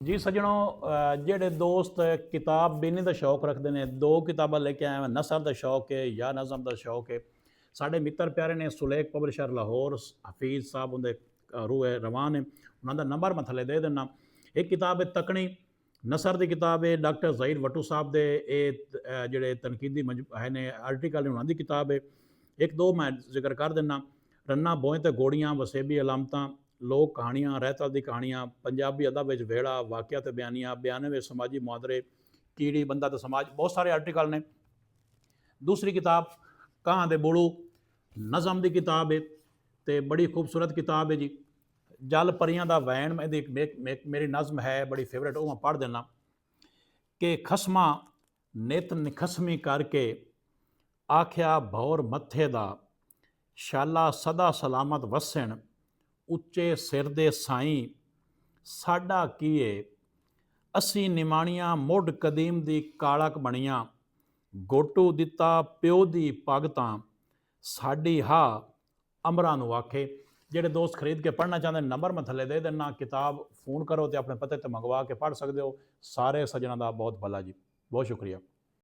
ਜੀ ਸੱਜਣੋ, ਜਿਹੜੇ ਦੋਸਤ ਕਿਤਾਬ ਬੀਨੀ ਦਾ ਸ਼ੌਕ ਰੱਖਦੇ ਨੇ, ਦੋ ਕਿਤਾਬਾਂ ਲੈ ਕੇ ਆਏ ਹਾਂ। ਨਸਰ ਦਾ ਸ਼ੌਕ ਹੈ ਜਾਂ ਨਜ਼ਮ ਦਾ ਸ਼ੌਕ ਹੈ। ਸਾਡੇ ਮਿੱਤਰ ਪਿਆਰੇ ਨੇ ਸੁਲੇਖ ਪਬਲਿਸ਼ਰ ਲਾਹੌਰ, ਹਫੀਜ਼ ਸਾਹਿਬ ਉਹਦੇ ਰੂਹ ਹੈ ਰਵਾਨ ਹੈ। ਉਹਨਾਂ ਦਾ ਨੰਬਰ ਮੈਂ ਥੱਲੇ ਦੇ ਦਿੰਦਾ। ਇੱਕ ਕਿਤਾਬ ਹੈ ਤਕਣੀ, ਨਸਰ ਦੀ ਕਿਤਾਬ ਹੈ। ਡਾਕਟਰ ਜ਼ਹੀਰ ਵੱਟੂ ਸਾਹਿਬ ਦੇ ਇਹ ਜਿਹੜੇ ਤਨਕੀਦੀ ਹੈ ਨੇ ਆਰਟੀਕਲ ਨੇ, ਉਹਨਾਂ ਦੀ ਕਿਤਾਬ ਹੈ। ਇੱਕ ਦੋ ਮੈਂ ਜ਼ਿਕਰ ਕਰ ਦਿੰਦਾ। ਰੰਨਾ ਬੋਏ ਤੇ ਗੋੜੀਆਂ, ਵਸੇਬੀ ਅਲਾਮਤਾਂ, ਲੋਕ ਕਹਾਣੀਆਂ, ਰਹਿਤਲ ਦੀ ਕਹਾਣੀਆਂ, ਪੰਜਾਬੀ ਅਦਬ ਵਿੱਚ ਵੇੜਾ, ਵਾਕਿਆ ਤੇ ਬਿਆਨੀਆਂ, ਬਿਆਨੇ ਵਿੱਚ ਸਮਾਜੀ ਮੁਹਾਦਰੇ, ਕੀੜੀ, ਬੰਦਾ ਤੇ ਸਮਾਜ, ਬਹੁਤ ਸਾਰੇ ਆਰਟੀਕਲ ਨੇ। दूसरी किताब कहाँ दे बुड़ू, नज़म की किताब है, तो बड़ी खूबसूरत किताब है जी। जल परियां दा वैन मेरी नज़म है बड़ी फेवरेट, वो मैं पढ़ देना कि खसमा नित निखसमी करके आख्या भौर मत्थे दा, शाला सदा सलामत वसन, उच्चे सिर दे साई साडा कीए, असी निमाणियां मुढ़ कदीम दी कालक बणियां, गोटू दिता प्यो दी पग तां साडी हा अमरां नूं आखे। ਜਿਹੜੇ ਦੋਸਤ ਖਰੀਦ ਕੇ ਪੜ੍ਹਨਾ ਚਾਹੁੰਦੇ ਨੰਬਰ ਮੈਂ ਥੱਲੇ ਦੇ ਦੇਣਾ। ਕਿਤਾਬ ਫੋਨ ਕਰੋ ਤੇ ਆਪਣੇ ਪਤੇ ਤੇ ਮੰਗਵਾ ਕੇ ਪੜ੍ਹ ਸਕਦੇ ਹੋ। ਸਾਰੇ ਸੱਜਣਾਂ ਦਾ ਬਹੁਤ ਭਲਾ ਜੀ, ਬਹੁਤ ਸ਼ੁਕਰੀਆ।